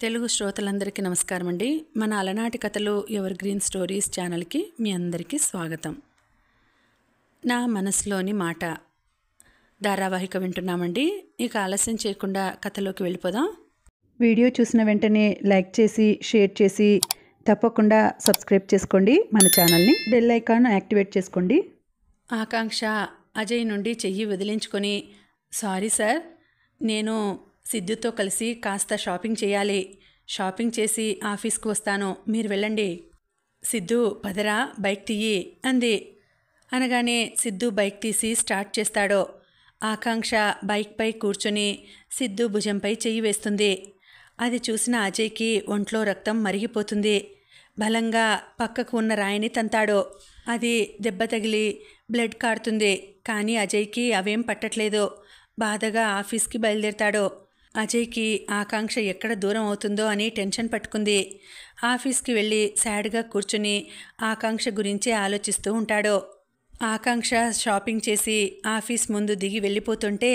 తెలుగు శ్రోతలందరికీ నమస్కారం అండి. మన అలనాటి కథలు ఎవర్ గ్రీన్ స్టోరీస్ ఛానల్కి మీ అందరికీ స్వాగతం. నా మనసులోని మాట ధారావాహిక వింటున్నామండి. ఇక ఆలస్యం చేయకుండా కథలోకి వెళ్ళిపోదాం. వీడియో చూసిన వెంటనే లైక్ చేసి షేర్ చేసి తప్పకుండా సబ్స్క్రైబ్ చేసుకోండి. మన ఛానల్ని బెల్ ఐకాన్ యాక్టివేట్ చేసుకోండి. ఆకాంక్ష అజయ్ నుండి చెయ్యి వదిలించుకొని, సారీ సార్, నేను సిద్ధుతో కలిసి కాస్త షాపింగ్ చేయాలి. షాపింగ్ చేసి ఆఫీస్కి వస్తాను, మీరు వెళ్ళండి. సిద్ధు పదరా బైక్ తీయి అంది. అనగానే సిద్ధు బైక్ తీసి స్టార్ట్ చేస్తాడో. ఆకాంక్ష బైక్పై కూర్చొని సిద్ధు భుజంపై చెయ్యి వేస్తుంది. అది చూసిన అజయ్కి ఒంట్లో రక్తం మరిగిపోతుంది. బలంగా పక్కకు ఉన్న రాయిని తంతాడో. అది దెబ్బ తగిలి బ్లడ్ కారుతుంది. కానీ అజయ్కి అవేం పట్టట్లేదు. బాధగా ఆఫీస్కి బయలుదేరతాడో. అజయ్కి ఆకాంక్ష ఎక్కడ దూరం అవుతుందో అని టెన్షన్ పట్టుకుంది. ఆఫీస్కి వెళ్ళి సాడ్గా కూర్చుని ఆకాంక్ష గురించే ఆలోచిస్తూ ఉంటాడో. ఆకాంక్ష షాపింగ్ చేసి ఆఫీస్ ముందు దిగి వెళ్ళిపోతుంటే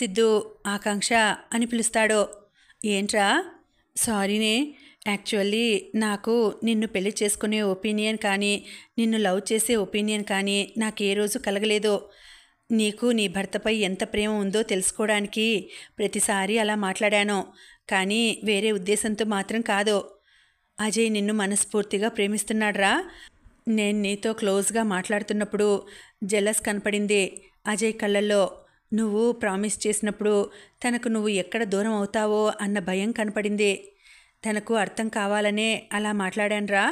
సిద్ధు ఆకాంక్ష అని పిలుస్తాడో. ఏంట్రా? సారీనే, యాక్చువల్లీ నాకు నిన్ను పెళ్లి చేసుకునే ఒపీనియన్ కానీ నిన్ను లవ్ చేసే ఒపీనియన్ కానీ నాకు ఏ రోజు కలగలేదు. నీకు నీ భర్తపై ఎంత ప్రేమ ఉందో తెలుసుకోవడానికి ప్రతిసారి అలా మాట్లాడాను, కానీ వేరే ఉద్దేశంతో మాత్రం కాదు. అజయ్ నిన్ను మనస్ఫూర్తిగా ప్రేమిస్తున్నాడ్రా. నేను నీతో క్లోజ్గా మాట్లాడుతున్నప్పుడు జెలస్ కనపడింది అజయ్ కళ్ళల్లో. నువ్వు ప్రామిస్ చేసినప్పుడు తనకు నువ్వు ఎక్కడ దూరం అవుతావో అన్న భయం కనపడింది. తనకు అర్థం కావాలనే అలా మాట్లాడానురా.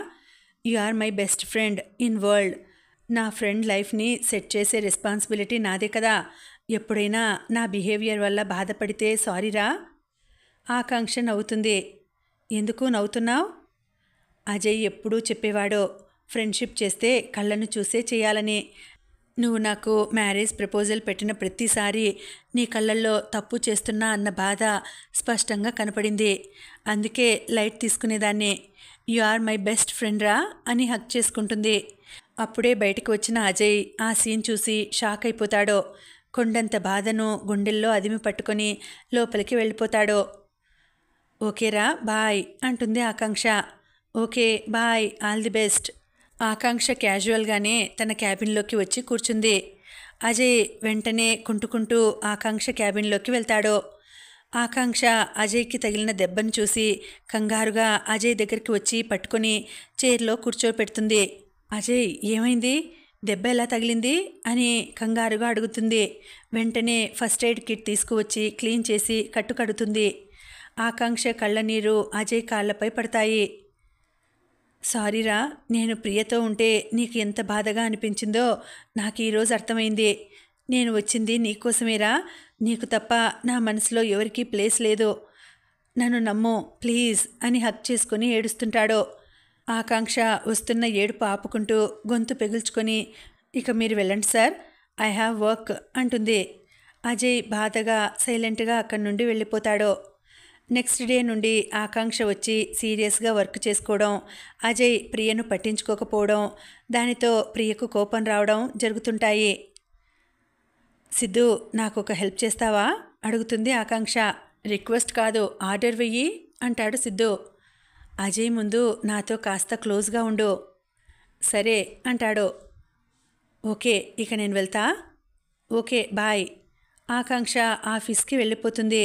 You are my best friend in world. నా ఫ్రెండ్ లైఫ్ని సెట్ చేసే రెస్పాన్సిబిలిటీ నాదే కదా. ఎప్పుడైనా నా బిహేవియర్ వల్ల బాధపడితే సారీరా. ఆకాంక్ష నవ్వుతుంది. ఎందుకు నవ్వుతున్నావు? అజయ్ ఎప్పుడూ చెప్పేవాడో, ఫ్రెండ్షిప్ చేస్తే కళ్ళను చూసే చేయాలని. నువ్వు నాకు మ్యారేజ్ ప్రపోజల్ పెట్టిన ప్రతిసారి నీ కళ్ళల్లో తప్పు చేస్తున్నా అన్న బాధ స్పష్టంగా కనపడింది. అందుకే లైట్ తీసుకునేదాన్ని. You are my best friend రా అని హక్ చేసుకుంటుంది. అప్పుడే బయటకు వచ్చిన అజయ్ ఆ సీన్ చూసి షాక్ అయిపోతాడో. కొండంత బాధను గుండెల్లో అదిమి పట్టుకొని లోపలికి వెళ్ళిపోతాడో. ఓకేరా, బాయ్ అంటుంది Akanksha. Okay bye, all the best. Akanksha క్యాజువల్గానే తన క్యాబిన్లోకి వచ్చి కూర్చుంది. అజయ్ వెంటనే కుంటుకుంటూ ఆకాంక్ష క్యాబిన్లోకి వెళ్తాడో. ఆకాంక్ష అజయ్కి తగిలిన దెబ్బను చూసి కంగారుగా అజయ్ దగ్గరికి వచ్చి పట్టుకొని చైర్లో కూర్చోపెడుతుంది. అజయ్ ఏమైంది? దెబ్బ ఎలా తగిలింది అని కంగారుగా అడుగుతుంది. వెంటనే ఫస్ట్ ఎయిడ్ కిట్ తీసుకువచ్చి క్లీన్ చేసి కట్టుకడుతుంది. ఆకాంక్ష కళ్ళనీరు అజయ్ కాళ్ళపై పడతాయి. సారీరా, నేను ప్రియతో ఉంటే నీకు ఎంత బాధగా అనిపించిందో నాకు ఈరోజు అర్థమైంది. నేను వచ్చింది నీకోసమేరా. నీకు తప్ప నా మనసులో ఎవరికీ ప్లేస్ లేదు. నన్ను నమ్ము ప్లీజ్ అని హక్ చేసుకుని ఏడుస్తుంటాడో. ఆకాంక్ష వస్తున్న ఏడుపు ఆపుకుంటూ గొంతు పెగుల్చుకొని, ఇక మీరు వెళ్ళండి సార్, ఐ హ్యావ్ వర్క్ అంటుంది. అజయ్ బాధగా సైలెంట్గా అక్కడి నుండి వెళ్ళిపోతాడో. నెక్స్ట్ డే నుండి ఆకాంక్ష వచ్చి సీరియస్గా వర్క్ చేసుకోవడం, అజయ్ ప్రియను పట్టించుకోకపోవడం, దానితో ప్రియకు కోపం రావడం జరుగుతుంటాయి. సిద్ధు, నాకు ఒక హెల్ప్ చేస్తావా అడుగుతుంది ఆకాంక్ష. రిక్వెస్ట్ కాదు, ఆర్డర్ వెయ్యి అంటాడు సిద్ధు. అజయ్ ముందు నాతో కాస్త క్లోజ్గా ఉండు. సరే అంటాడు. ఓకే, ఇక నేను వెళ్తా. Okay bye. ఆకాంక్ష ఆఫీస్కి వెళ్ళిపోతుంది.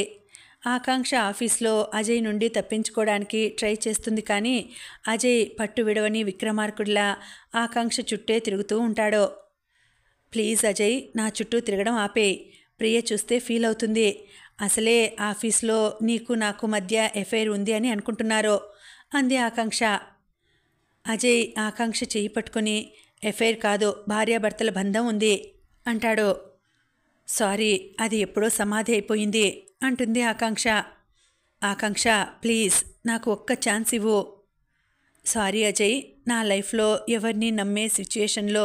ఆకాంక్ష ఆఫీస్లో అజయ్ నుండి తప్పించుకోవడానికి ట్రై చేస్తుంది. కానీ అజయ్ పట్టు విడవని విక్రమార్కుడిలా ఆకాంక్ష చుట్టే తిరుగుతూ ఉంటాడో. ప్లీజ్ అజయ్, నా చుట్టూ తిరగడం ఆపేయి. ప్రియ చూస్తే ఫీల్ అవుతుంది. అసలే ఆఫీస్లో నీకు నాకు మధ్య ఎఫైర్ ఉంది అని అనుకుంటున్నారో అంది ఆకాంక్ష. అజయ్ ఆకాంక్ష చెయ్యి పట్టుకొని, ఎఫైర్ కాదు, భార్యాభర్తల బంధం ఉంది అంటాడు. సారీ, అది ఎప్పుడో సమాధి అయిపోయింది అంటుంది ఆకాంక్ష. ఆకాంక్ష ప్లీజ్ నాకు ఒక్క ఛాన్స్ ఇవ్వు. సారీ అజయ్, నా లైఫ్లో ఎవరిని నమ్మే సిచ్యుయేషన్లో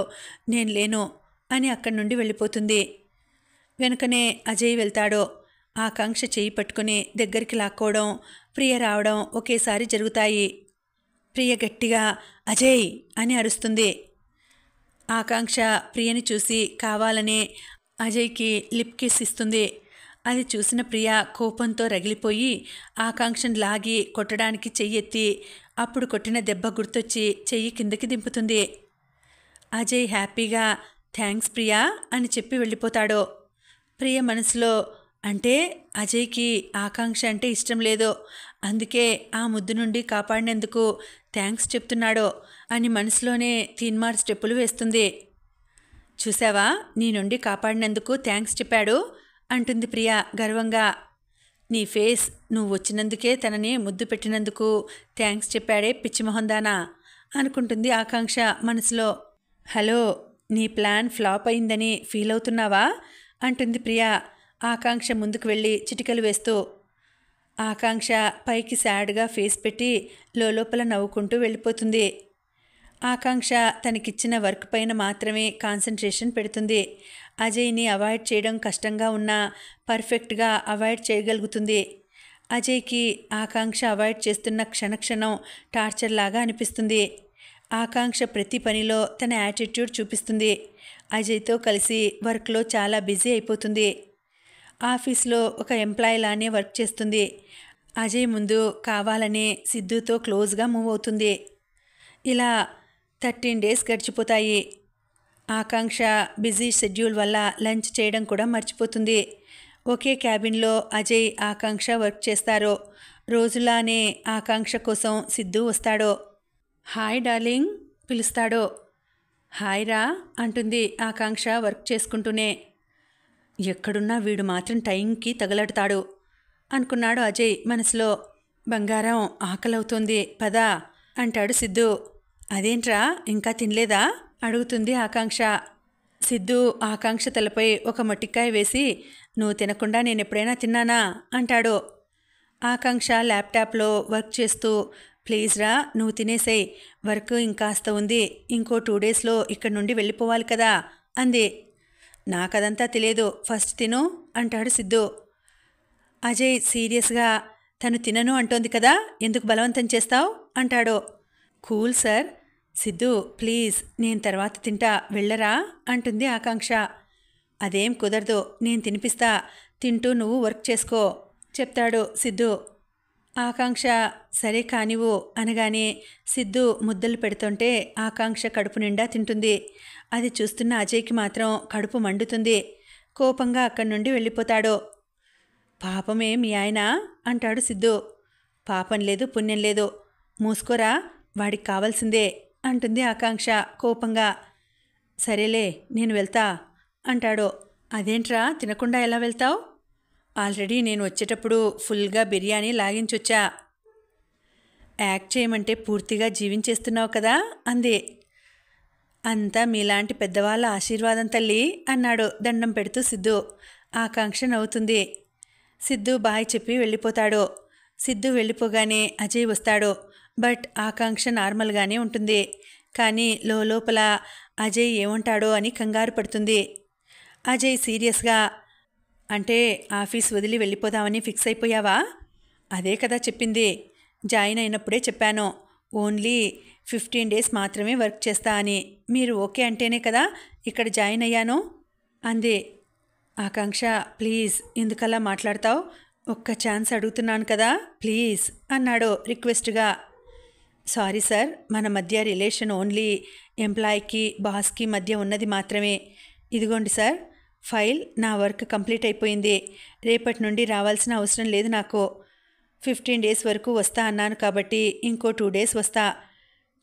నేను లేను అని అక్కడి నుండి వెళ్ళిపోతుంది. వెనుకనే అజయ్ వెళ్తాడో. ఆకాంక్ష చెయ్యి పట్టుకుని దగ్గరికి లాక్కోవడం, ప్రియ రావడం ఒకేసారి జరుగుతాయి. ప్రియ గట్టిగా అజయ్ అని అరుస్తుంది. ఆకాంక్ష ప్రియని చూసి కావాలనే అజయ్కి లిప్ కిస్ ఇస్తుంది. అది చూసిన ప్రియ కోపంతో రగిలిపోయి ఆకాంక్షను లాగి కొట్టడానికి చెయ్యెత్తి అప్పుడు కొట్టిన దెబ్బ గుర్తొచ్చి చెయ్యి కిందకి దింపుతుంది. అజయ్ హ్యాపీగా థ్యాంక్స్ ప్రియా అని చెప్పి వెళ్ళిపోతాడు. ప్రియ మనసులో అంటే అజయ్కి ఆకాంక్ష అంటే ఇష్టం లేదో, అందుకే ఆ ముద్దు నుండి కాపాడినందుకు థ్యాంక్స్ చెప్తున్నాడో అని మనసులోనే తీన్మార్ స్టెప్పులు వేస్తుంది. చూసావా, నీ నుండి కాపాడినందుకు థ్యాంక్స్ చెప్పాడు అంటుంది ప్రియ గర్వంగా. నీ ఫేస్, నువ్వు వచ్చినందుకే తనని ముద్దు పెట్టినందుకు థ్యాంక్స్ చెప్పాడే పిచ్చిమొహందానా అనుకుంటుంది ఆకాంక్ష మనసులో. హలో, నీ ప్లాన్ ఫ్లాప్ అయిందని ఫీల్ అవుతున్నావా అంటుంది ప్రియ ఆకాంక్ష ముందుకు వెళ్ళి చిటికలు వేస్తూ. ఆకాంక్ష పైకి సాడ్గా ఫేస్ పెట్టి లోపల నవ్వుకుంటూ వెళ్ళిపోతుంది. ఆకాంక్ష తనకిచ్చిన వర్క్ పైన మాత్రమే కాన్సన్ట్రేషన్ పెడుతుంది. అజయ్ని అవాయిడ్ చేయడం కష్టంగా ఉన్నా పర్ఫెక్ట్గా అవాయిడ్ చేయగలుగుతుంది. అజయ్కి ఆకాంక్ష అవాయిడ్ చేస్తున్న క్షణక్షణం టార్చర్ లాగా అనిపిస్తుంది. ఆకాంక్ష ప్రతి పనిలో తన యాటిట్యూడ్ చూపిస్తుంది. అజయ్తో కలిసి వర్క్లో చాలా బిజీ అయిపోతుంది. ఆఫీస్లో ఒక ఎంప్లాయీ లానే వర్క్ చేస్తుంది. అజయ్ ముందు కావాలనే సిద్ధుతో క్లోజ్గా మూవ్ అవుతుంది. ఇలా 13 డేస్ గడిచిపోతాయి. ఆకాంక్ష బిజీ షెడ్యూల్ వల్ల లంచ్ చేయడం కూడా మర్చిపోతుంది. ఒకే క్యాబిన్లో అజయ్ ఆకాంక్ష వర్క్ చేస్తారు. రోజులానే ఆకాంక్ష కోసం సిద్ధు వస్తాడు. హాయ్ డార్లింగ్ పిలుస్తాడు. హాయ్ రా అంటుంది ఆకాంక్ష వర్క్ చేసుకుంటూనే. ఎక్కడున్నా వీడు మాత్రం టైంకి తగలడతాడు అనుకున్నాడు అజయ్ మనసులో. బంగారం ఆకలవుతుంది పదా అంటాడు సిద్ధు. అదేంట్రా ఇంకా తినలేదా అడుగుతుంది ఆకాంక్ష. సిద్ధు ఆకాంక్ష తలపై ఒక మొట్టికాయ వేసి నువ్వు తినకుండా నేను ఎప్పుడైనా తిన్నానా అంటాడు. ఆకాంక్ష ల్యాప్టాప్లో వర్క్ చేస్తూ ప్లీజ్ రా నువ్వు తినేసేయ్, వర్క్ ఇంకాస్త ఉంది, ఇంకో 2 డేస్లో ఇక్కడి నుండి వెళ్ళిపోవాలి కదా అంది. నాకదంతా తెలియదు, ఫస్ట్ తిను అంటాడు సిద్ధు. అజయ్ సీరియస్గా తను తినను అంటోంది కదా, ఎందుకు బలవంతం చేస్తావు అంటాడు. Cool sir. సిద్ధు ప్లీజ్, నేను తర్వాత తింటా, వెళ్ళరా అంటుంది ఆకాంక్ష. అదేం కుదరదు, నేను తినిపిస్తా, తింటూ నువ్వు వర్క్ చేసుకో చెప్తాడు సిద్ధు. ఆకాంక్ష సరే కానివ్వు అనగానే సిద్ధు ముద్దలు పెడుతుంటే ఆకాంక్ష కడుపు నిండా తింటుంది. అది చూస్తున్న అజయ్కి మాత్రం కడుపు మండుతుంది. కోపంగా అక్కడి నుండి వెళ్ళిపోతాడు. పాపమే మీ ఆయన అంటాడు సిద్ధు. పాపం లేదు పుణ్యం లేదు, మూసుకోరా, వాడికి కావాల్సిందే అంటుంది ఆకాంక్ష కోపంగా. సరేలే నేను వెళ్తా అంటాడు. అదేంట్రా తినకుండా ఎలా వెళ్తావు? ఆల్రెడీ నేను వచ్చేటప్పుడు ఫుల్గా బిర్యానీ లాగించొచ్చా. యాక్ట్ చేయమంటే పూర్తిగా జీవించేస్తున్నావు కదా అంది. అంతా మీలాంటి పెద్దవాళ్ళ ఆశీర్వాదం తల్లి అన్నాడు దండం పెడుతూ సిద్ధు. ఆకాంక్ష నవ్వుతుంది. సిద్ధు బాయ్ చెప్పి వెళ్ళిపోతాడు. సిద్ధు వెళ్ళిపోగానే అజయ్ వస్తాడు. బట్ ఆకాంక్ష నార్మల్గానే ఉంటుంది. కానీ లోపల అజయ్ ఏమంటాడో అని కంగారు పడుతుంది. అజయ్ సీరియస్గా అంటే ఆఫీస్ వదిలి వెళ్ళిపోదామని ఫిక్స్ అయిపోయావా? అదే కదా చెప్పింది, జాయిన్ అయినప్పుడే చెప్పాను, ఓన్లీ 15 డేస్ మాత్రమే వర్క్ చేస్తా అని. మీరు ఓకే అంటేనే కదా ఇక్కడ జాయిన్ అయ్యాను అంది. ఆకాంక్ష ప్లీజ్ ఎందుకలా మాట్లాడతావు, ఒక్క ఛాన్స్ అడుగుతున్నాను కదా ప్లీజ్ అన్నాడు రిక్వెస్ట్గా. సారీ సార్, మన మధ్య రిలేషన్ ఓన్లీ ఎంప్లాయీకి బాస్కి మధ్య ఉన్నది మాత్రమే. ఇదిగోండి సార్ ఫైల్, నా వర్క్ కంప్లీట్ అయిపోయింది, రేపటి నుండి రావాల్సిన అవసరం లేదు నాకు. 15 డేస్ వరకు వస్తా అన్నాను కాబట్టి ఇంకో 2 డేస్ వస్తా,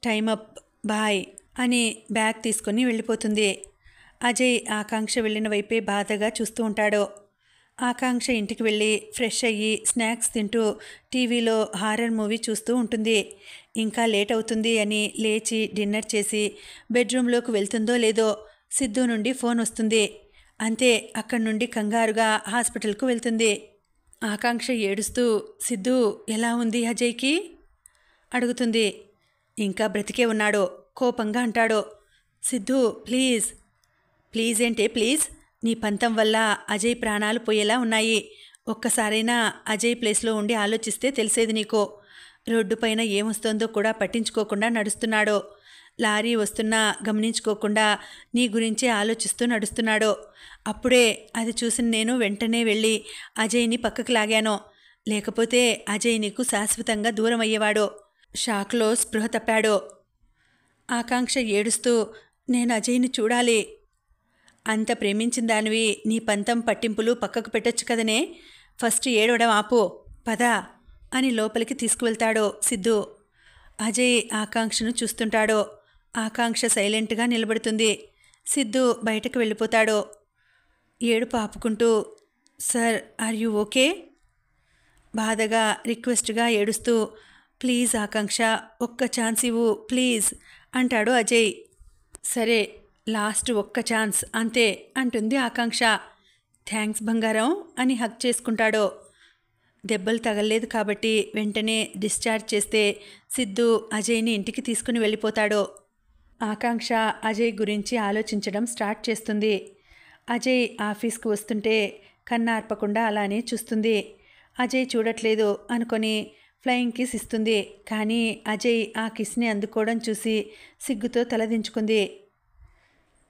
టైమ్ అప్, బాయ్ అని బ్యాగ్ తీసుకొని వెళ్ళిపోతుంది. అజయ్ ఆకాంక్ష వెళ్ళిన వైపే బాధగా చూస్తూ ఉంటాడు. ఆకాంక్ష ఇంటికి వెళ్ళి ఫ్రెష్ అయ్యి స్నాక్స్ తింటూ టీవీలో హారర్ మూవీ చూస్తూ ఉంటుంది. ఇంకా లేట్ అవుతుంది అని లేచి డిన్నర్ చేసి బెడ్రూమ్లోకి వెళ్తుందో లేదో సిద్ధు నుండి ఫోన్ వస్తుంది. అంతే, అక్కడి నుండి కంగారుగా హాస్పిటల్కు వెళ్తుంది. ఆకాంక్ష ఏడుస్తూ సిద్ధు ఎలా ఉంది అజయ్కి అడుగుతుంది. ఇంకా బ్రతికే ఉన్నాడు కోపంగా అంటాడు. సిద్ధు ప్లీజ్. ప్లీజ్ ఏంటే ప్లీజ్, నీ పంతం వల్ల అజయ్ ప్రాణాలు పోయేలా ఉన్నాయి. ఒక్కసారైనా అజయ్ ప్లేస్లో ఉండి ఆలోచిస్తే తెలిసేది నీకు. రోడ్డు పైన ఏమొస్తుందో కూడా పట్టించుకోకుండా నడుస్తున్నాడు. లారీ వస్తున్నా గమనించుకోకుండా నీ గురించే ఆలోచిస్తూ నడుస్తున్నాడు. అప్పుడే అది చూసిన నేను వెంటనే వెళ్ళి అజయ్ని పక్కకు లాగాను. లేకపోతే అజయ్ నీకు శాశ్వతంగా దూరం అయ్యేవాడు. షాక్లో స్పృహ తప్పాడు. ఆకాంక్ష ఏడుస్తూ, నేను అజయ్ని చూడాలి. అంత ప్రేమించిన దానివి నీ పంతం పట్టింపులు పక్కకు పెట్టొచ్చు కదనే. ఫస్ట్ ఏడవడం ఆపు, పద అని లోపలికి తీసుకువెళ్తాడు సిద్ధు. అజయ్ ఆకాంక్షను చూస్తుంటాడు. ఆకాంక్ష సైలెంట్గా నిలబడుతుంది. సిద్ధు బయటకు వెళ్ళిపోతాడు. ఏడుపు ఆపుకుంటూ, సార్ ఆర్ యూ ఓకే? బాధగా రిక్వెస్ట్గా ఏడుస్తూ, ప్లీజ్ ఆకాంక్ష, ఒక్క ఛాన్స్ ఇవ్వు ప్లీజ్ అంటాడు అజయ్. సరే, లాస్ట్ ఒక్క ఛాన్స్ అంతే అంటుంది ఆకాంక్ష. థ్యాంక్స్ బంగారం అని హగ్ చేసుకుంటాడు. దెబ్బలు తగలలేదు కాబట్టి వెంటనే డిశ్చార్జ్ చేస్తే సిద్ధు అజయ్ని ఇంటికి తీసుకుని వెళ్ళిపోతాడు. ఆకాంక్ష అజయ్ గురించి ఆలోచించడం స్టార్ట్ చేస్తుంది. అజయ్ ఆఫీస్కి వస్తుంటే కన్నార్పకుండా అలానే చూస్తుంది. అజయ్ చూడట్లేదు అనుకొని ఫ్లయింగ్ కిస్ ఇస్తుంది. కానీ అజయ్ ఆ కిస్ని అందుకోవడం చూసి సిగ్గుతో తలదించుకుంది.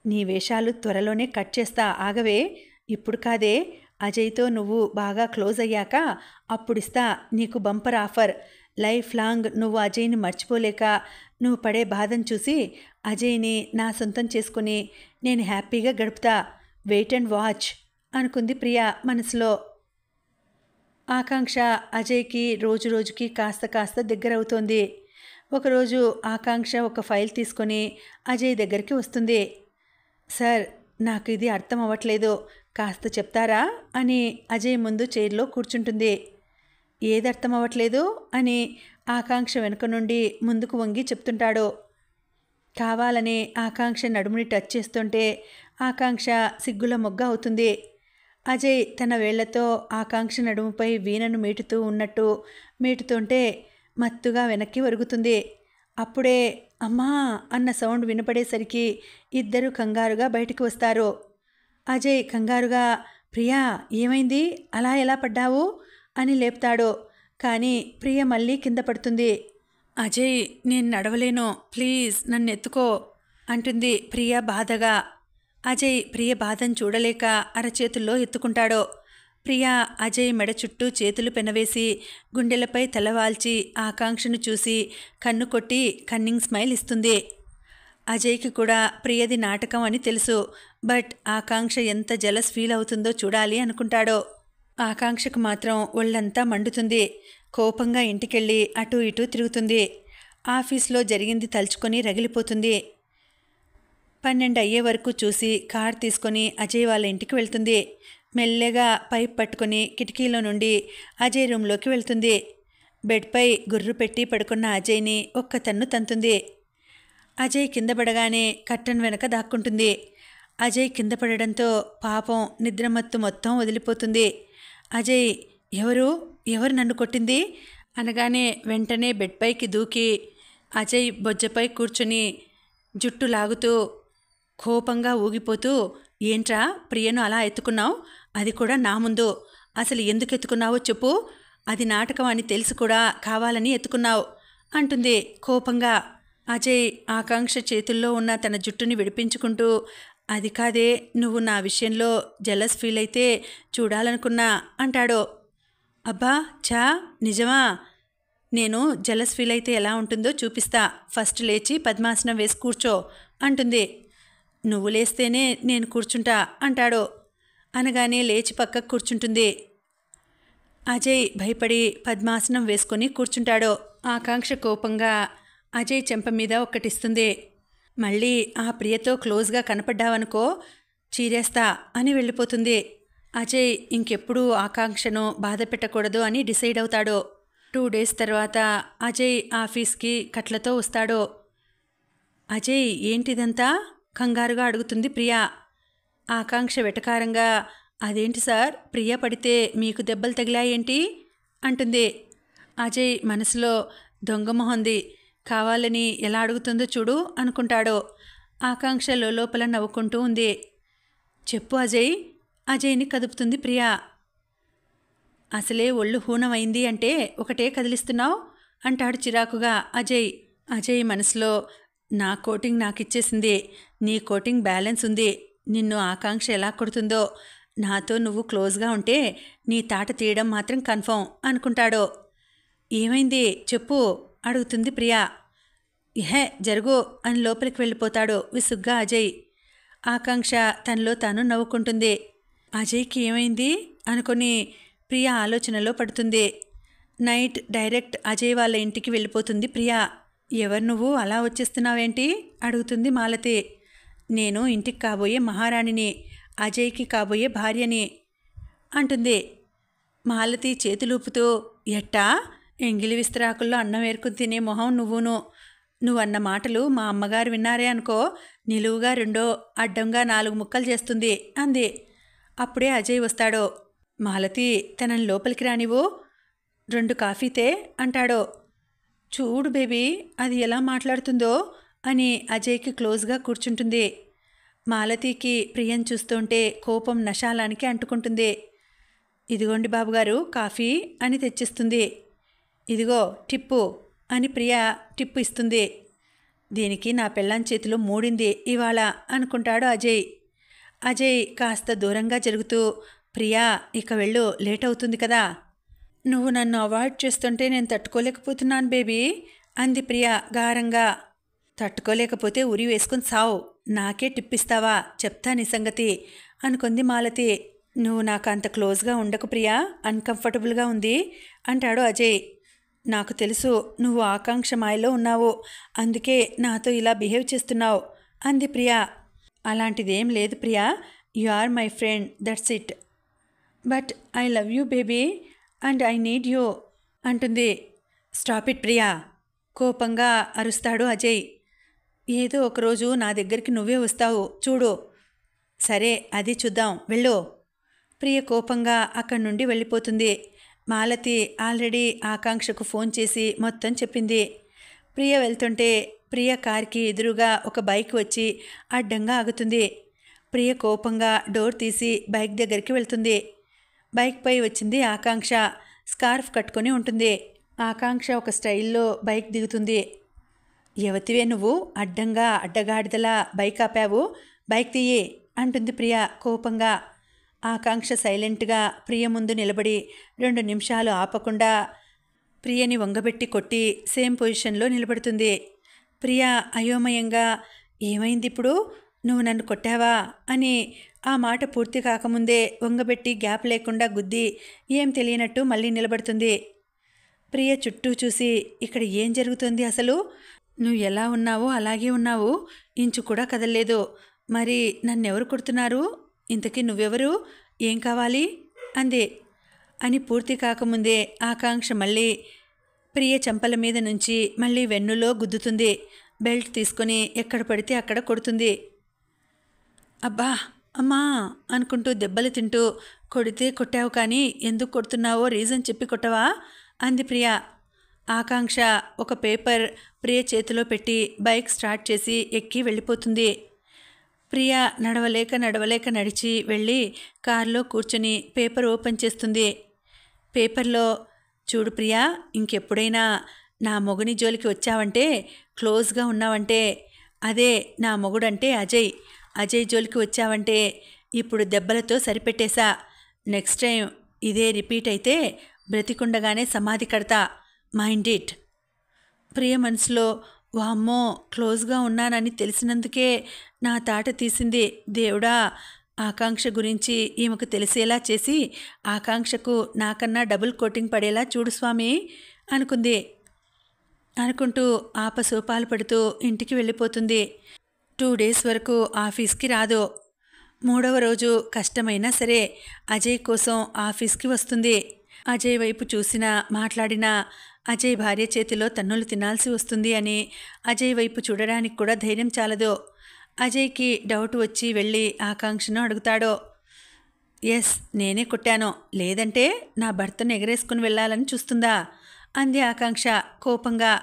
నీ వేషాలు త్వరలోనే కట్ చేస్తా, ఆగవే. ఇప్పుడు కాదే, అజయ్తో నువ్వు బాగా క్లోజ్ అయ్యాక అప్పుడిస్తా నీకు బంపర్ ఆఫర్. లైఫ్ లాంగ్ నువ్వు అజయ్ని మర్చిపోలేక నువ్వు పడే బాధను చూసి అజయ్ని నా సొంతం చేసుకుని నేను హ్యాపీగా గడుపుతా. వెయిట్ అండ్ వాచ్ అనుకుంది ప్రియా మనసులో. ఆకాంక్ష అజయ్కి రోజు రోజుకి కాస్త కాస్త దగ్గరవుతోంది. ఒకరోజు ఆకాంక్ష ఒక ఫైల్ తీసుకొని అజయ్ దగ్గరికి వస్తుంది. సార్, నాకు ఇది అర్థం అవ్వట్లేదు, కాస్త చెప్తారా అని అజయ్ ముందు చైర్లో కూర్చుంటుంది. ఏది అర్థం అవ్వట్లేదు అని ఆకాంక్ష వెనుక నుండి ముందుకు వంగి చెప్తుంటాడు. కావాలని ఆకాంక్ష నడుముని టచ్ చేస్తుంటే ఆకాంక్ష సిగ్గుల మొగ్గ అవుతుంది. అజయ్ తన వేళ్లతో ఆకాంక్ష నడుముపై వీణను మీటుతూ ఉన్నట్టు మీటుతుంటే మత్తుగా వెనక్కి ఒరుగుతుంది. అప్పుడే అమ్మా అన్న సౌండ్ వినపడేసరికి ఇద్దరు కంగారుగా బయటికి వస్తారు. అజయ్ కంగారుగా, ప్రియా ఏమైంది, అలా ఎలా పడ్డావు అని లేపుతాడు. కానీ ప్రియ మళ్ళీ కింద పడుతుంది. అజయ్, నేను నడవలేను, ప్లీజ్ నన్ను ఎత్తుకో అంటుంది ప్రియ బాధగా. అజయ్ ప్రియ బాధను చూడలేక అరచేతుల్లో ఎత్తుకుంటాడు. ప్రియ అజయ్ మెడ చుట్టూ చేతులు పెనవేసి గుండెలపై తలవాల్చి ఆకాంక్షను చూసి కన్ను కొట్టి కన్నింగ్ స్మైల్ ఇస్తుంది. అజయ్కి కూడా ప్రియది నాటకం అని తెలుసు. బట్ ఆకాంక్ష ఎంత జలస్ ఫీల్ అవుతుందో చూడాలి అనుకుంటాడు. ఆకాంక్షకు మాత్రం ఒళ్ళంతా మండుతుంది. కోపంగా ఇంటికెళ్ళి అటూ ఇటూ తిరుగుతుంది. ఆఫీస్లో జరిగింది తలుచుకొని రగిలిపోతుంది. 12 అయ్యే వరకు చూసి కార్ తీసుకొని అజయ్ వాళ్ళ ఇంటికి వెళ్తుంది. మెల్లగా పైప్ పట్టుకొని కిటికీలో నుండి అజయ్ రూమ్లోకి వెళ్తుంది. బెడ్పై గుర్రు పెట్టి పడుకున్న అజయ్ని ఒక్క తన్ను తంతుంది. అజయ్ కింద పడగానే కర్టన్ వెనక దాక్కుంటుంది. అజయ్ కింద పడడంతో పాపం నిద్రమత్తు మొత్తం వదిలిపోతుంది. అజయ్, ఎవరు నన్ను కొట్టింది అనగానే వెంటనే బెడ్పైకి దూకి అజయ్ బొజ్జపై కూర్చుని జుట్టు లాగుతూ కోపంగా ఊగిపోతూ, ఏంట్రా ప్రియను అలా ఎత్తుకున్నావు, అది కూడా నా ముందు. అసలు ఎందుకు ఎత్తుకున్నావో చెప్పు, అది నాటకం అని తెలిసి కూడా కావాలని ఎత్తుకున్నావు అంటుంది కోపంగా. అజయ్ ఆకాంక్ష చేతుల్లో ఉన్న తన జుట్టుని విడిపించుకుంటూ, అది కాదే, నువ్వు నా విషయంలో జెలస్ ఫీల్ అయితే చూడాలనుకున్నా అంటాడు. అబ్బా చా, నిజమా? నేను జెలస్ ఫీల్ అయితే ఎలా ఉంటుందో చూపిస్తా. ఫస్ట్ లేచి పద్మాసనం వేసి కూర్చో అంటుంది. నువ్వు లేస్తేనే నేను కూర్చుంటా అంటాడు. అనగానే లేచి పక్కకు కూర్చుంటుంది. అజయ్ భయపడి పద్మాసనం వేసుకొని కూర్చుంటాడు. ఆకాంక్ష కోపంగా అజయ్ చెంప మీద ఒక్కటిస్తుంది. మళ్ళీ ఆ ప్రియతో క్లోజ్గా కనపడ్డావనుకో చీరేస్తా అని వెళ్ళిపోతుంది. అజయ్ ఇంకెప్పుడూ ఆకాంక్షను బాధ పెట్టకూడదు అని డిసైడ్ అవుతాడు. 2 డేస్ తర్వాత అజయ్ ఆఫీస్కి కట్లతో వస్తాడు. అజయ్, ఏంటిదంతా కంగారుగా అడుగుతుంది ప్రియా. ఆకాంక్ష వెటకారంగా, అదేంటి సార్, ప్రియ పడితే మీకు దెబ్బలు తగిలాయేంటి అంటుంది. అజయ్ మనసులో దొంగమొహంది, కావాలని ఎలా అడుగుతుందో చూడు అనుకుంటాడు. ఆకాంక్ష లోపల నవ్వుకుంటూ ఉంది. చెప్పు అజయ్, అజయ్ని కదుపుతుంది ప్రియా. అసలే ఒళ్ళు హూనమైంది అంటే ఒకటే కదిలిస్తున్నావు అంటాడు చిరాకుగా అజయ్. అజయ్ మనసులో నా కోటింగ్ నాకు ఇచ్చేసింది, నీ కోటింగ్ బ్యాలెన్స్ ఉంది. నిన్ను ఆకాంక్ష ఎలా కొడుతుందో, నాతో నువ్వు క్లోజ్గా ఉంటే నీ తాట తీయడం మాత్రం కన్ఫర్మ్ అనుకుంటాడో. ఏమైంది చెప్పు అడుగుతుంది ప్రియా. ఇహే జరుగు అని లోపలికి వెళ్ళిపోతాడు విసుగ్గా అజయ్. ఆకాంక్ష తనలో తాను నవ్వుకుంటుంది. అజయ్కి ఏమైంది అనుకొని ప్రియా ఆలోచనలో పడుతుంది. నైట్ డైరెక్ట్ అజయ్ వాళ్ళ ఇంటికి వెళ్ళిపోతుంది ప్రియా. ఎవరు నువ్వు అలా వచ్చేస్తున్నావేంటి అడుగుతుంది మాలతి. నేను ఇంటికి కాబోయే మహారాణిని, అజయ్కి కాబోయే భార్యని అంటుంది. మాలతి చేతులూపుతూ, ఎట్టా ఎంగిలి విస్తరాకుల్లో అన్నం ఏరుకుని తినే మొహం నువ్వన్న మాటలు మా అమ్మగారు విన్నారే అనుకో, నిలువుగా 2 అడ్డంగా 4 ముక్కలు చేస్తుంది అంది. అప్పుడే అజయ్ వస్తాడో. మాలతి తనని లోపలికి రానివ్వు, 2 కాఫీతే అంటాడో. చూడు బేబీ అది ఎలా మాట్లాడుతుందో అని అజయ్కి క్లోజ్గా కూర్చుంటుంది. మాలతికి ప్రియం చూస్తుంటే కోపం నశాలానికి అంటుకుంటుంది. ఇదిగోండి బాబుగారు కాఫీ అని తెచ్చిస్తుంది. ఇదిగో టిప్పు అని ప్రియ టిప్పు ఇస్తుంది. దీనికి నా పెళ్ళాం చేతిలో మూడింది ఇవాళ అనుకుంటాడు అజయ్. అజయ్ కాస్త దూరంగా జరుగుతూ, ప్రియా ఇక వెళ్ళు, లేట్ అవుతుంది కదా. నువ్వు నన్ను అవాయిడ్ చేస్తుంటే నేను తట్టుకోలేకపోతున్నాను బేబీ అంది ప్రియ గారంగా. తట్టుకోలేకపోతే ఉరి వేసుకుని సావు, నాకే టిప్పిస్తావా, చెప్తా నీ సంగతి అనుకుంది మాలతి. నువ్వు నాకు అంత క్లోజ్గా ఉండకు ప్రియా, అన్కంఫర్టబుల్గా ఉంది అంటాడు అజయ్. నాకు తెలుసు నువ్వు ఆకాంక్ష మాయలో ఉన్నావు, అందుకే నాతో ఇలా బిహేవ్ చేస్తున్నావు అంది ప్రియా. అలాంటిదేం లేదు Priya, you are my friend, that's it. But I love you baby and I need you అంటుంది. స్టాప్ ఇట్ ప్రియా కోపంగా అరుస్తాడు అజయ్. ఏదో ఒకరోజు నా దగ్గరికి నువ్వే వస్తావు చూడు. సరే అది చూద్దాం, వెళ్ళు. ప్రియ కోపంగా అక్కడి నుండి వెళ్ళిపోతుంది. మాలతి ఆల్రెడీ ఆకాంక్షకు ఫోన్ చేసి మొత్తం చెప్పింది. ప్రియ వెళ్తుంటే ప్రియ కార్కి ఎదురుగా ఒక బైక్ వచ్చి అడ్డంగా ఆగుతుంది. ప్రియ కోపంగా డోర్ తీసి బైక్ దగ్గరికి వెళ్తుంది. బైక్పై వచ్చింది ఆకాంక్ష. స్కార్ఫ్ కట్టుకొని ఉంటుంది. ఆకాంక్ష ఒక స్టైల్లో బైక్ దిగుతుంది. యువతివే నువ్వు, అడ్డంగా అడ్డగాడిదలా బైక్ ఆపావు, బైక్ తీయి అంటుంది ప్రియ కోపంగా. ఆకాంక్ష సైలెంట్గా ప్రియ ముందు నిలబడి 2 నిమిషాలు ఆపకుండా ప్రియని వంగబెట్టి కొట్టి సేమ్ పొజిషన్లో నిలబడుతుంది. ప్రియ అయోమయంగా, ఏమైంది ఇప్పుడు, నువ్వు నన్ను కొట్టావా అని ఆ మాట పూర్తి కాకముందే వంగబెట్టి గ్యాప్ లేకుండా గుద్ది ఏం తెలియనట్టు మళ్ళీ నిలబడుతుంది. ప్రియ చుట్టూ చూసి, ఇక్కడ ఏం జరుగుతుంది అసలు, నువ్వు ఎలా ఉన్నావో అలాగే ఉన్నావు, ఇంచు కూడా కదలలేదు, మరి నన్నెవరు కొడుతున్నారు, ఇంతకీ నువ్వెవరు, ఏం కావాలి అంది. అని పూర్తి కాకముందే ఆకాంక్ష మళ్ళీ ప్రియ చెంపల మీద నుంచి మళ్ళీ వెన్నులో గుద్దుతుంది. బెల్ట్ తీసుకొని ఎక్కడ పడితే అక్కడ కొడుతుంది. అబ్బా అమ్మా అనుకుంటూ దెబ్బలు తింటూ, కొడితే కొట్టావు కానీ ఎందుకు కొడుతున్నావో రీజన్ చెప్పి కొట్టవా అంది ప్రియ. ఆకాంక్ష ఒక పేపర్ ప్రియ చేతిలో పెట్టి బైక్ స్టార్ట్ చేసి ఎక్కి వెళ్ళిపోతుంది. ప్రియ నడవలేక నడిచి వెళ్ళి కారులో కూర్చొని పేపర్ ఓపెన్ చేస్తుంది. పేపర్లో, చూడు ప్రియా, ఇంకెప్పుడైనా నా మొగుని జోలికి వచ్చావంటే, క్లోజ్గా ఉన్నావంటే, అదే నా మొగుడంటే అజయ్ జోలికి వచ్చావంటే ఇప్పుడు దెబ్బలతో సరిపెట్టేశా. నెక్స్ట్ టైం ఇదే రిపీట్ అయితే బ్రతికుండగానే సమాధి కడతా, మైండ్ ఇట్. ప్రియ మనసులో, వామ్మో క్లోజ్గా ఉన్నానని తెలిసినందుకే నా తాట తీసింది దేవుడా, ఆకాంక్ష గురించి ఈమెకు తెలిసేలా చేసి ఆకాంక్షకు నాకన్నా డబుల్ కోటింగ్ పడేలా చూడు స్వామి అనుకుంది. అనుకుంటూ ఆపసోపాలు పడుతూ ఇంటికి వెళ్ళిపోతుంది. 2 డేస్ వరకు ఆఫీస్కి రాదు. 3వ రోజు కష్టమైనా సరే అజయ్ కోసం ఆఫీస్కి వస్తుంది. అజయ్ వైపు చూసినా మాట్లాడినా అజయ్ భార్య చేతిలో తన్నులు తినాల్సి వస్తుంది అని అజయ్ వైపు చూడడానికి కూడా ధైర్యం చాలదు. అజయ్కి డౌట్ వచ్చి వెళ్ళి ఆకాంక్షను అడుగుతాడు. ఎస్, నేనే కొట్టాను, లేదంటే నా భర్తను ఎగరేసుకుని వెళ్ళాలని చూస్తుందా అంది ఆకాంక్ష కోపంగా.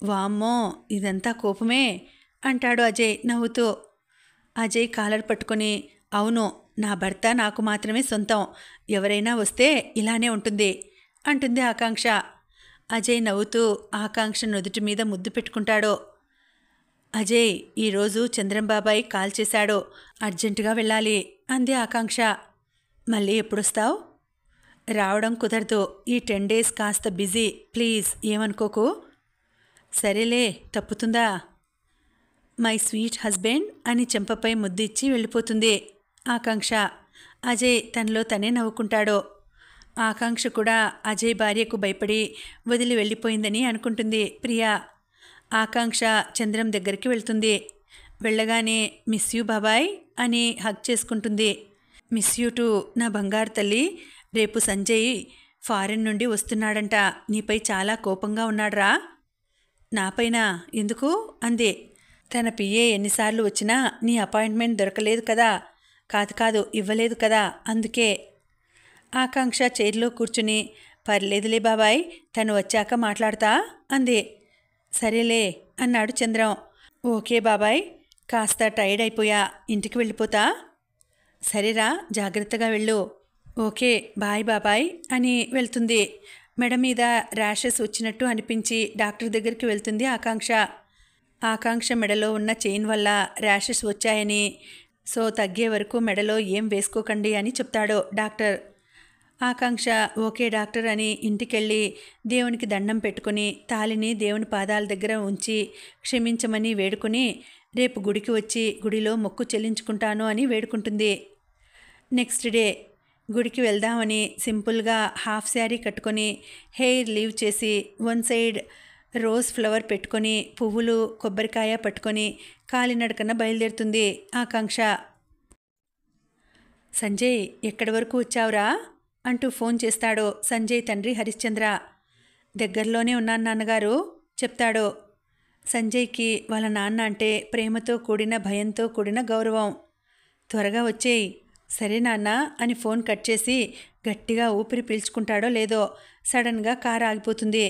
వామ్మో ఇదంతా కోపమే అంటాడు అజయ్ నవ్వుతూ. అజయ్ కాలర్ పట్టుకొని, అవును, నా భర్త నాకు మాత్రమే సొంతం, ఎవరైనా వస్తే ఇలానే ఉంటుంది అంటుంది ఆకాంక్ష. అజయ్ నవ్వుతూ ఆకాంక్ష నుదుటి మీద ముద్దు పెట్టుకుంటాడు. అజయ్, ఈరోజు చంద్రం బాబాయ్ కాల్ చేశాడు, అర్జెంటుగా వెళ్ళాలి అంది ఆకాంక్ష. మళ్ళీ ఎప్పుడొస్తావు? రావడం కుదరదు, ఈ 10 days కాస్త బిజీ, ప్లీజ్ ఏమనుకోకు. సరేలే, తప్పుతుందా? మై స్వీట్ హస్బెండ్ అని చెంపపై ముద్దు ఇచ్చి వెళ్ళిపోతుంది ఆకాంక్ష. అజయ్ తనలో తనే నవ్వుకుంటాడు. ఆకాంక్ష కూడా అజయ్ భార్యకు భయపడి వదిలి వెళ్ళిపోయిందని అనుకుంటుంది. ప్రియా. ఆకాంక్ష చంద్రం దగ్గరికి వెళ్తుంది. వెళ్ళగానే మిస్ యూ బాబాయ్ అని హగ్ చేసుకుంటుంది. మిస్ యూ టు నా బంగారు తల్లి. రేపు సంజయ్ ఫారెన్ నుండి వస్తున్నాడంట, నీపై చాలా కోపంగా ఉన్నాడ్రా. నాపైన ఎందుకు అంది. తన పిఏ ఎన్నిసార్లు వచ్చినా నీ అపాయింట్మెంట్ దొరకలేదు కదా. కాదు ఇవ్వలేదు కదా, అందుకే. ఆకాంక్ష చైర్లో కూర్చుని పర్లేదులే బాబాయ్, తను వచ్చాక మాట్లాడతా అంది. సరేలే అన్నాడు చంద్రం. ఓకే బాబాయ్, కాస్త టైర్డ్ అయిపోయా, ఇంటికి వెళ్ళిపోతా. సరేరా, జాగ్రత్తగా వెళ్ళు. ఓకే బాయ్ బాబాయ్ అని వెళ్తుంది. మెడ మీద ర్యాషెస్ వచ్చినట్టు అనిపించి డాక్టర్ దగ్గరికి వెళ్తుంది ఆకాంక్ష. ఆకాంక్ష మెడలో ఉన్న చైన్ వల్ల ర్యాషెస్ వచ్చాయని, సో తగ్గే వరకు మెడలో ఏం వేసుకోకండి అని చెప్తాడు డాక్టర్. ఆకాంక్ష ఓకే డాక్టర్ అని ఇంటికెళ్ళి దేవునికి దండం పెట్టుకుని తాళిని దేవుని పాదాల దగ్గర ఉంచి క్షమించమని వేడుకుని రేపు గుడికి వచ్చి గుడిలో మొక్కు చెల్లించుకుంటాను అని వేడుకుంటుంది. నెక్స్ట్ డే గుడికి వెళ్దామని సింపుల్గా హాఫ్ శారీ కట్టుకొని హెయిర్ లీవ్ చేసి వన్ సైడ్ రోజ్ ఫ్లవర్ పెట్టుకొని పువ్వులు కొబ్బరికాయ పట్టుకొని కాలినడకన బయలుదేరుతుంది ఆకాంక్ష. సంజయ్, ఎక్కడి వరకు వచ్చావురా అంటూ ఫోన్ చేస్తాడు సంజయ్ తండ్రి హరిశ్చంద్ర. దగ్గరలోనే ఉన్నాను నాన్నగారు చెప్తాడు. సంజయ్కి వాళ్ళ నాన్న అంటే ప్రేమతో కూడిన భయంతో కూడిన గౌరవం. త్వరగా వచ్చేయి. సరే నాన్న అని ఫోన్ కట్ చేసి గట్టిగా ఊపిరి పీల్చుకుంటాడో లేదో సడన్గా కారు ఆగిపోతుంది.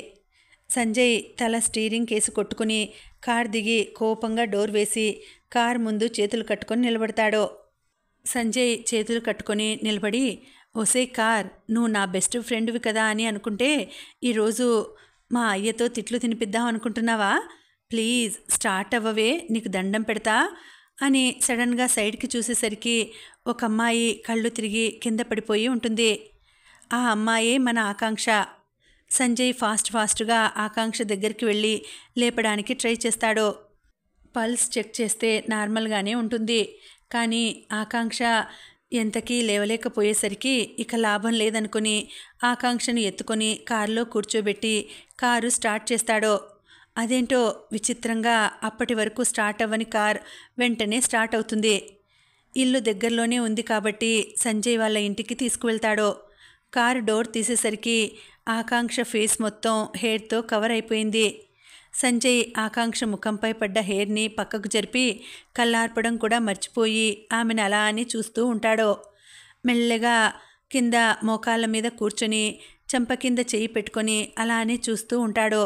సంజయ్ తల స్టీరింగ్ కేసు కొట్టుకుని కార్ దిగి కోపంగా డోర్ వేసి కార్ ముందు చేతులు కట్టుకొని నిలబడతాడు. సంజయ్ చేతులు కట్టుకొని నిలబడి, ఓసే కార్, నువ్వు నా బెస్ట్ ఫ్రెండ్వి కదా అని అనుకుంటే ఈరోజు మా అయ్యతో తిట్లు తినిపిద్దాం అనుకుంటున్నావా? ప్లీజ్ స్టార్ట్ అవ్వవే, నీకు దండం పెడతా అని సడన్గా సైడ్కి చూసేసరికి ఒక అమ్మాయి కళ్ళు తిరిగి కింద పడిపోయి ఉంటుంది. ఆ అమ్మాయే మన ఆకాంక్ష. సంజయ్ ఫాస్ట్గా ఆకాంక్ష దగ్గరికి వెళ్ళి లేపడానికి ట్రై చేస్తాడు. పల్స్ చెక్ చేస్తే నార్మల్గానే ఉంటుంది. కానీ ఆకాంక్ష ఎంతకీ లేవలేకపోయేసరికి ఇక లాభం లేదనుకుని ఆకాంక్షను ఎత్తుకొని కారులో కూర్చోబెట్టి కారు స్టార్ట్ చేస్తాడు. అదేంటో విచిత్రంగా అప్పటి వరకు స్టార్ట్ అవ్వని కార్ వెంటనే స్టార్ట్ అవుతుంది. ఇల్లు దగ్గరలోనే ఉంది కాబట్టి సంజయ్ వాళ్ళ ఇంటికి తీసుకువెళ్తాడు. కారు డోర్ తీసేసరికి ఆకాంక్ష ఫేస్ మొత్తం హెయిర్తో కవర్ అయిపోయింది. సంజయ్ ఆకాంక్ష ముఖంపై పడ్డ హెయిర్ని పక్కకు జరిపి కళ్ళార్పడం కూడా మర్చిపోయి ఆమెను అలా అని చూస్తూ ఉంటాడు. మెల్లగా కింద మోకాళ్ళ మీద కూర్చొని చెంప కింద చెయ్యి పెట్టుకొని అలా అని చూస్తూ ఉంటాడు.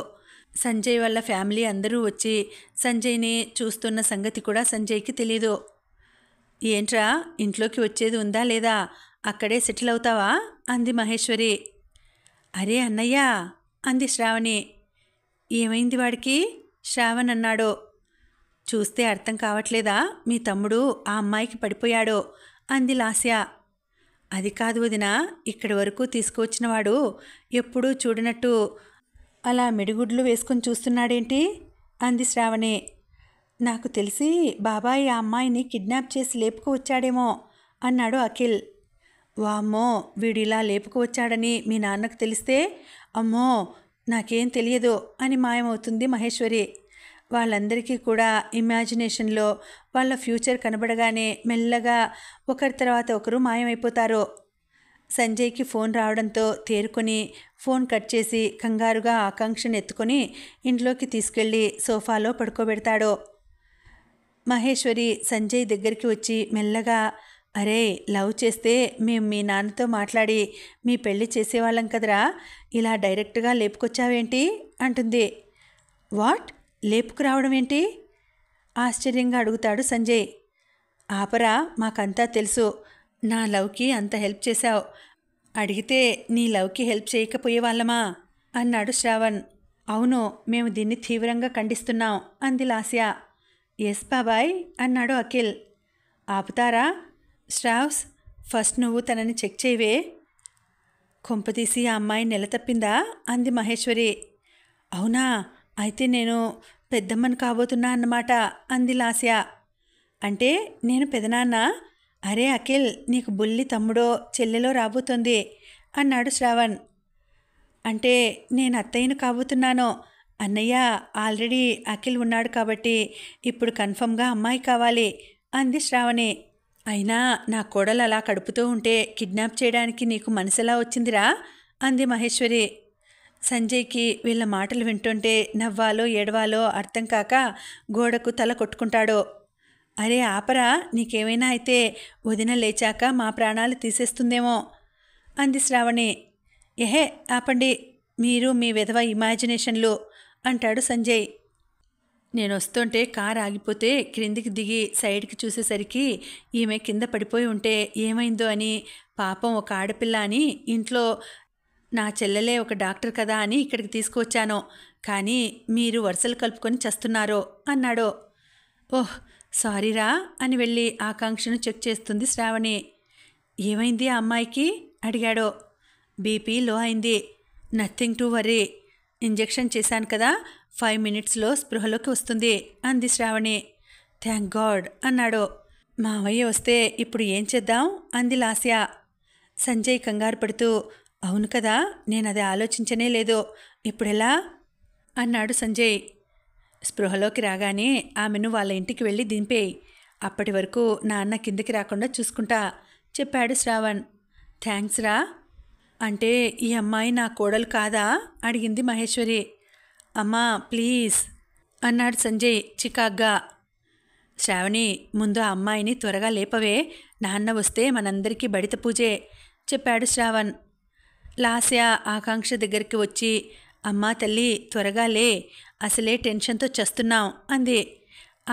సంజయ్ వాళ్ళ ఫ్యామిలీ అందరూ వచ్చి సంజయ్ని చూస్తున్న సంగతి కూడా సంజయ్కి తెలీదు. ఏంట్రా, ఇంట్లోకి వచ్చేది ఉందా లేదా? అక్కడే సెటిల్ అవుతావా అంది మహేశ్వరి. అరే అన్నయ్య అంది శ్రావణి. ఏమైంది వాడికి? శ్రావణ్ అన్నాడు. చూస్తే అర్థం కావట్లేదా? మీ తమ్ముడు ఆ అమ్మాయికి పడిపోయాడు అంది లాస్య. అది కాదు వదినా, ఇక్కడి వరకు తీసుకువచ్చినవాడు ఎప్పుడూ చూడనట్టు అలా మిడిగుడ్లు వేసుకొని చూస్తున్నాడేంటి అంది శ్రావణి. నాకు తెలిసి బాబాయ్ ఆ అమ్మాయిని కిడ్నాప్ చేసి లేపుకు వచ్చాడేమో అన్నాడు అఖిల్. వామ్మో, వీడిలా లేపుకు వచ్చాడని మీ నాన్నకు తెలిస్తే అమ్మో నాకేం తెలియదు అని మాయమవుతుంది మహేశ్వరి. వాళ్ళందరికీ కూడా ఇమాజినేషన్లో వాళ్ళ ఫ్యూచర్ కనబడగానే మెల్లగా ఒకరి తర్వాత ఒకరు మాయమైపోతారు. సంజయ్కి ఫోన్ రావడంతో తేరుకొని ఫోన్ కట్ చేసి కంగారుగా ఆకాంక్షను ఎత్తుకొని ఇంట్లోకి తీసుకెళ్ళి సోఫాలో పడుకోబెడతాడు. మహేశ్వరి సంజయ్ దగ్గరికి వచ్చి మెల్లగా, అరే లవ్ చేస్తే మేము మీ నాన్నతో మాట్లాడి మీ పెళ్ళి చేసేవాళ్ళం కదరా, ఇలా డైరెక్ట్గా లేపుకొచ్చావేంటి అంటుంది. వాట్, లేపుకు రావడం ఏంటి ఆశ్చర్యంగా అడుగుతాడు సంజయ్. ఆపరా, మాకంతా తెలుసు, నా లవ్కి అంత హెల్ప్ చేశావు, అడిగితే నీ లవ్కి హెల్ప్ చేయకపోయేవాళ్ళమా అన్నాడు శ్రావణ్. అవును, మేము దీన్ని తీవ్రంగా ఖండిస్తున్నాం అంది లాస్య. ఎస్ బాబాయ్ అన్నాడు అఖిల్. ఆపుతారా? శ్రావ్స్, ఫస్ట్ నువ్వు తనని చెక్ చేయవే. కొంపతీసి ఆ అమ్మాయి నెల తప్పిందా అంది మహేశ్వరి. అవునా, అయితే నేను పెద్దమ్మని కాబోతున్నా అన్నమాట అంది లాస్య. అంటే నేను పెదనాన్న? అరే అఖిల్, నీకు బుల్లి తమ్ముడో చెల్లెలో రాబోతోంది అన్నాడు శ్రావణ్. అంటే నేను అత్తయ్యను కాబోతున్నాను. అన్నయ్య ఆల్రెడీ అఖిల్ ఉన్నాడు కాబట్టి ఇప్పుడు కన్ఫర్మ్గా అమ్మాయి కావాలి అంది శ్రావణి. అయినా నా కోడలు అలా కడుపుతూ ఉంటే కిడ్నాప్ చేయడానికి నీకు మనసెలా వచ్చిందిరా అంది మహేశ్వరి. సంజయ్కి వీళ్ళ మాటలు వింటుంటే నవ్వాలో ఏడవాలో అర్థం కాక గోడకు తల కొట్టుకుంటాడు. అరే ఆపరా, నీకేమైనా అయితే వదిన లేచాక మా ప్రాణాలు తీసేస్తుందేమో అంది శ్రావణి. ఎహే ఆపండి, మీరు మీ విధవ ఇమాజినేషన్లు అంటాడు సంజయ్. నేను వస్తుంటే కారు ఆగిపోతే క్రిందికి దిగి సైడ్కి చూసేసరికి ఈమె కింద పడిపోయి ఉంటే ఏమైందో అని, పాపం ఒక ఆడపిల్ల అని, ఇంట్లో నా చెల్లెలే ఒక డాక్టర్ కదా అని ఇక్కడికి తీసుకువచ్చాను. కానీ మీరు వరుసలు కలుపుకొని చస్తున్నారు అన్నాడు. ఓహ్ సారీరా అని వెళ్ళి ఆకాంక్షను చెక్ చేస్తుంది శ్రావణి. ఏమైంది ఆ అమ్మాయికి అడిగాడు. బీపీ లో అయింది. Nothing to worry. ఇంజెక్షన్ చేశాను కదా, 5 మినిట్స్లో స్పృహలోకి వస్తుంది అంది శ్రావణి. థ్యాంక్ గాడ్ అన్నాడు. మావయ్య వస్తే ఇప్పుడు ఏం చేద్దాం అంది లాస్య. సంజయ్ కంగారు పడుతూ, అవును కదా, నేను అది ఆలోచించనే లేదు, ఇప్పుడెలా అన్నాడు సంజయ్. స్పృహలోకి రాగానే ఆమెను వాళ్ళ ఇంటికి వెళ్ళి దింపేయి. అప్పటి వరకు నాన్న కిందకి రాకుండా చూసుకుంటా చెప్పాడు శ్రావణ్. థ్యాంక్స్ రా. అంటే ఈ అమ్మాయి నా కోడలు కాదా అడిగింది మహేశ్వరి. అమ్మా ప్లీజ్ అన్నాడు సంజయ్ చికాగ్గా. శ్రావణి, ముందు ఆ అమ్మాయిని త్వరగా లేపవే, నాన్న వస్తే మనందరికీ బడిత పూజే చెప్పాడు శ్రావణ్. లాస్య ఆకాంక్ష దగ్గరికి వచ్చి, అమ్మా తల్లి త్వరగా లే, అసలే టెన్షన్తో చస్తున్నాం అంది.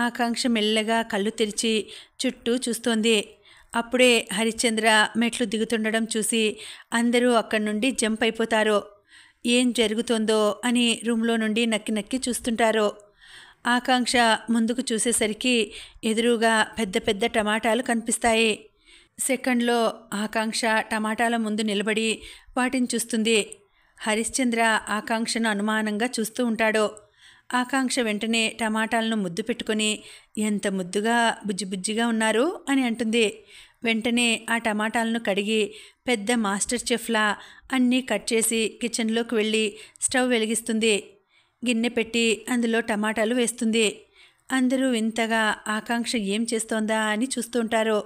ఆకాంక్ష మెల్లగా కళ్ళు తెరిచి చుట్టూ చూస్తోంది. అప్పుడే హరిశ్చంద్ర మెట్లు దిగుతుండడం చూసి అందరూ అక్కడి నుండి జంప్ అయిపోతారు. ఏం జరుగుతోందో అని రూమ్లో నుండి నక్కి నక్కి చూస్తుంటారు. ఆకాంక్ష ముందుకు చూసేసరికి ఎదురుగా పెద్ద పెద్ద టమాటాలు కనిపిస్తాయి. సెకండ్లో ఆకాంక్ష టమాటాల ముందు నిలబడి వాటిని చూస్తుంది. హరిశ్చంద్ర ఆకాంక్షను అనుమానంగా చూస్తూ ఉంటాడు. ఆకాంక్ష వెంటనే టమాటాలను ముద్దు పెట్టుకొని, ఎంత ముద్దుగా బుజ్జిబుజ్జిగా ఉన్నారు అని అంటుంది. వెంటనే ఆ టమాటాలను కడిగి పెద్ద మాస్టర్ చెఫ్లా అన్నీ కట్ చేసి కిచెన్లోకి వెళ్ళి స్టవ్ వెలిగిస్తుంది. గిన్నె పెట్టి అందులో టమాటాలు వేస్తుంది. అందరూ వింతగా ఆకాంక్ష ఏం చేస్తోందా అని చూస్తుంటారు.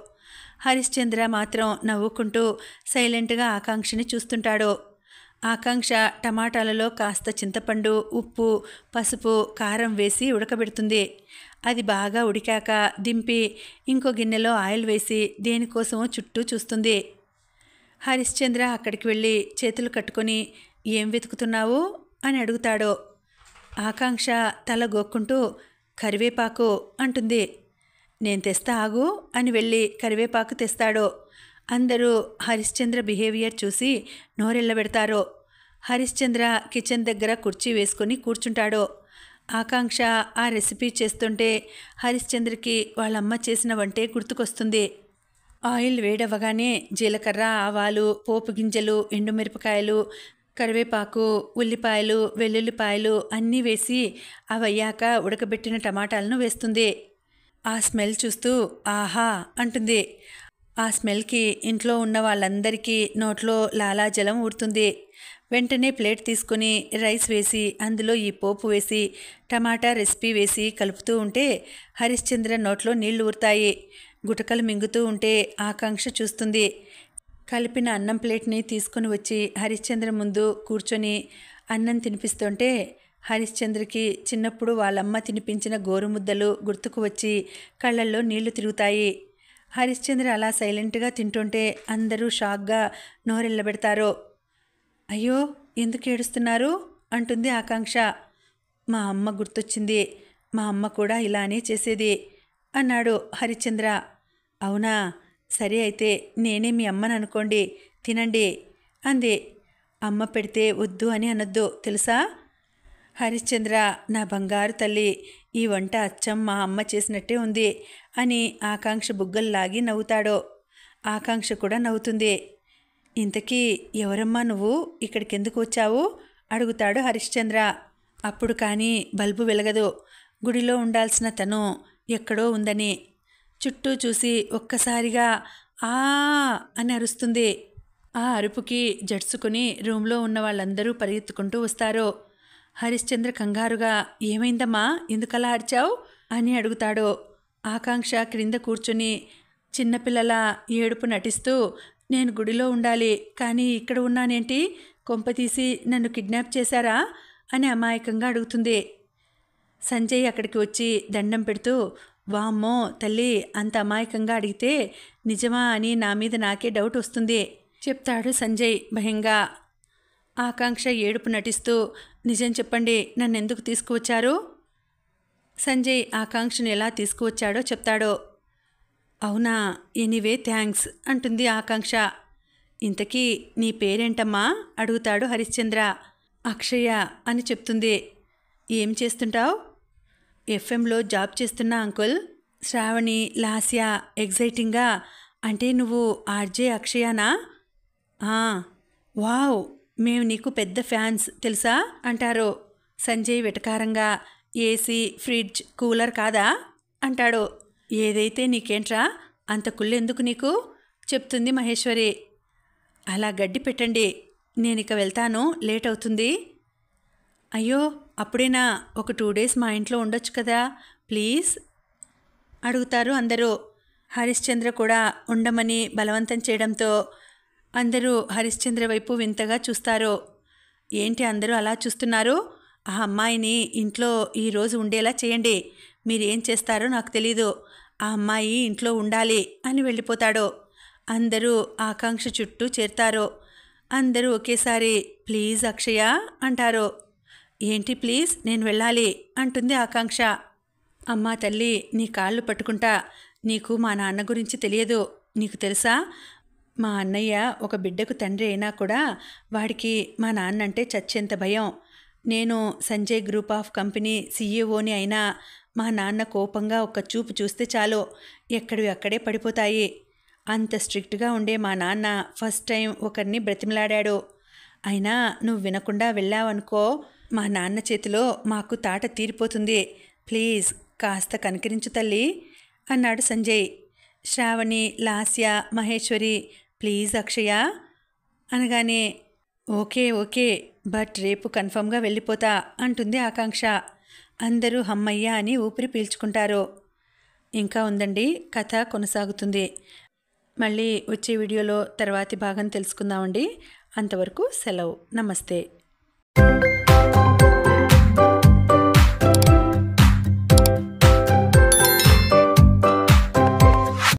హరిశ్చంద్ర మాత్రం నవ్వుకుంటూ సైలెంట్గా ఆకాంక్షని చూస్తుంటాడు. ఆకాంక్ష టమాటాలలో కాస్త చింతపండు, ఉప్పు, పసుపు, కారం వేసి ఉడకబెడుతుంది. అది బాగా ఉడికాక దింపి ఇంకో గిన్నెలో ఆయిల్ వేసి దేనికోసమో చుట్టూ చూస్తుంది. హరిశ్చంద్ర అక్కడికి వెళ్ళి చేతులు కట్టుకొని, ఏం వెతుకుతున్నావు అని అడుగుతాడు. ఆకాంక్ష తల గోక్కుంటూ, కరివేపాకు అంటుంది. నేను తెస్తా ఆగు అని వెళ్ళి కరివేపాకు తెస్తాడు. అందరూ హరిశ్చంద్ర బిహేవియర్ చూసి నోరెళ్ళబెడతారు. హరిశ్చంద్ర కిచెన్ దగ్గర కుర్చీ వేసుకొని కూర్చుంటాడు. ఆకాంక్ష ఆ రెసిపీ చేస్తుంటే హరిశ్చంద్రకి వాళ్ళమ్మ చేసిన వంటే గుర్తుకొస్తుంది. ఆయిల్ వేడవ్వగానే జీలకర్ర, ఆవాలు, పోపు గింజలు, ఎండుమిరపకాయలు, కరివేపాకు, ఉల్లిపాయలు, వెల్లుల్లిపాయలు అన్నీ వేసి అవయ్యాక ఉడకబెట్టిన టమాటాలను వేస్తుంది. ఆ స్మెల్ చూస్తూ ఆహా అంటుంది. ఆ స్మెల్కి ఇంట్లో ఉన్న వాళ్ళందరికీ నోట్లో లాలాజలం ఊరుతుంది. వెంటనే ప్లేట్ తీసుకుని రైస్ వేసి అందులో ఈ పోపు వేసి టమాటా రెసిపీ వేసి కలుపుతూ ఉంటే హరిశ్చంద్ర నోట్లో నీళ్లు ఊరుతాయి. గుటకలు మింగుతూ ఉంటే ఆకాంక్ష చూస్తుంది. కలిపిన అన్నం ప్లేట్ని తీసుకుని వచ్చి హరిశ్చంద్ర ముందు కూర్చొని అన్నం తినిపిస్తుంటే హరిశ్చంద్రకి చిన్నప్పుడు వాళ్ళమ్మ తినిపించిన గోరుముద్దలు గుర్తుకు వచ్చి కళ్ళల్లో నీళ్లు తిరుగుతాయి. హరిశ్చంద్ర అలా సైలెంట్గా తింటుంటే అందరూ షాక్గా నోరెళ్ళబెడతారు. అయ్యో ఎందుకు ఏడుస్తున్నారు అంటుంది ఆకాంక్ష. మా అమ్మ గుర్తొచ్చింది, మా అమ్మ కూడా ఇలానే చేసేది అన్నాడు హరిశ్చంద్ర. అవునా, సరే అయితే నేనే మీ అమ్మని అనుకోండి, తినండి అంది. అమ్మ పెడితే వద్దు అని అనొద్దు తెలుసా. హరిశ్చంద్ర, నా బంగారు తల్లి, ఈ వంట అచ్చం మా అమ్మ చేసినట్టే ఉంది అని ఆకాంక్ష బుగ్గల్లాగి నవ్వుతాడు. ఆకాంక్ష కూడా నవ్వుతుంది. ఇంతకీ ఎవరమ్మా నువ్వు, ఇక్కడికెందుకు వచ్చావు అడుగుతాడు హరిశ్చంద్ర. అప్పుడు కానీ బల్బు వెలగదు. గుడిలో ఉండాల్సిన తను ఎక్కడో ఉందని. చుట్టూ చూసి ఒక్కసారిగా ఆ అని అరుస్తుంది. ఆ అరుపుకి జడ్సుకుని రూమ్లో ఉన్న వాళ్ళందరూ పరిగెత్తుకుంటూ వస్తారు. హరిశ్చంద్ర కంగారుగా, ఏమైందమ్మా, ఎందుకలా అరిచావు అని అడుగుతాడు. ఆకాంక్ష క్రింద కూర్చుని చిన్నపిల్లల ఏడుపు నటిస్తూ, నేను గుడిలో ఉండాలి కానీ ఇక్కడ ఉన్నానేంటి, కొంపతీసి నన్ను కిడ్నాప్ చేశారా అని అమాయకంగా అడుగుతుంది. సంజయ్ అక్కడికి వచ్చి దండం పెడుతూ, వామ్మో తల్లి, అంత అమాయకంగా అడిగితే నిజమా అని నా మీద నాకే డౌట్ వస్తుంది చెప్తాడు సంజయ్ భయంగా. ఆకాంక్ష ఏడుపు నటిస్తూ, నిజం చెప్పండి, నన్నెందుకు తీసుకువచ్చారు? సంజయ్ ఆకాంక్షను ఎలా తీసుకువచ్చాడో చెప్తాడు. అవునా, ఎనీవే థ్యాంక్స్ అంటుంది ఆకాంక్ష. ఇంతకీ నీ పేరేంటమ్మా అడుగుతాడు హరిశ్చంద్ర. అక్షయ అని చెప్తుంది. ఏం చేస్తుంటావు? ఎఫ్ఎంలో జాబ్ చేస్తున్నా అంకుల్. శ్రావణి, లాస్య ఎగ్జైటింగ్గా, అంటే నువ్వు ఆర్జే అక్షయానా? వావ్, మేము నీకు పెద్ద ఫ్యాన్స్ తెలుసా అంటారు. సంజయ్ వెటకారంగా, ఏసీ, ఫ్రిడ్జ్, కూలర్ కాదా అంటాడు. ఏదైతే నీకేంట్రా, అంత కుళ్ళెందుకు నీకు చెప్తుంది మహేశ్వరి. అలా గడ్డి పెట్టండి, నేనిక వెళ్తాను, లేట్ అవుతుంది. అయ్యో అప్పుడేనా, ఒక 2 days మా ఇంట్లో ఉండొచ్చు కదా ప్లీజ్ అడుగుతారు అందరూ. హరిశ్చంద్ర కూడా ఉండమని బలవంతం చేయడంతో అందరూ హరిశ్చంద్ర వైపు వింతగా చూస్తారు. ఏంటి అందరూ అలా చూస్తున్నారు? ఆ అమ్మాయిని ఇంట్లో ఈరోజు ఉండేలా చేయండి, మీరేం చేస్తారో నాకు తెలీదు, ఆ అమ్మాయి ఇంట్లో ఉండాలి అని వెళ్ళిపోతాడు. అందరూ ఆకాంక్ష చుట్టూ చేరుతారు. అందరూ ఒకేసారి ప్లీజ్ అక్షయ అంటారు. ఏంటి ప్లీజ్, నేను వెళ్ళాలి అంటుంది ఆకాంక్ష. అమ్మా తల్లి, నీ కాళ్ళు పట్టుకుంటా, నీకు మా నాన్న గురించి తెలియదు, నీకు తెలుసా? మా అన్నయ్య ఒక బిడ్డకు తండ్రి అయినా కూడా వాడికి మా నాన్న అంటే చచ్చేంత భయం. నేను సంజయ్ గ్రూప్ ఆఫ్ కంపెనీ సీఈఓని అయినా మా నాన్న కోపంగా ఒక్క చూపు చూస్తే చాలు ఎక్కడివి అక్కడే పడిపోతాయి. అంత స్ట్రిక్ట్గా ఉండే మా నాన్న ఫస్ట్ టైం ఒకరిని బ్రతిమలాడాడు. అయినా నువ్వు వినకుండా వెళ్ళావనుకో, మా నాన్న చేతిలో మాకు తాట తీరిపోతుంది, ప్లీజ్ కాస్త కనికరించు తల్లి అన్నాడు సంజయ్. శ్రావణి, లాస్య, మహేశ్వరి ప్లీజ్ అక్షయ అనగానే ఓకే ఓకే, బట్ రేపు కన్ఫర్మ్గా వెళ్ళిపోతా అంటుంది ఆకాంక్ష. అందరూ హమ్మయ్య అని ఊపిరి పీల్చుకుంటారు. ఇంకా ఉందండి, కథ కొనసాగుతుంది. మళ్ళీ వచ్చే వీడియోలో తర్వాతి భాగం తెలుసుకుందామండి. అంతవరకు సెలవు, నమస్తే.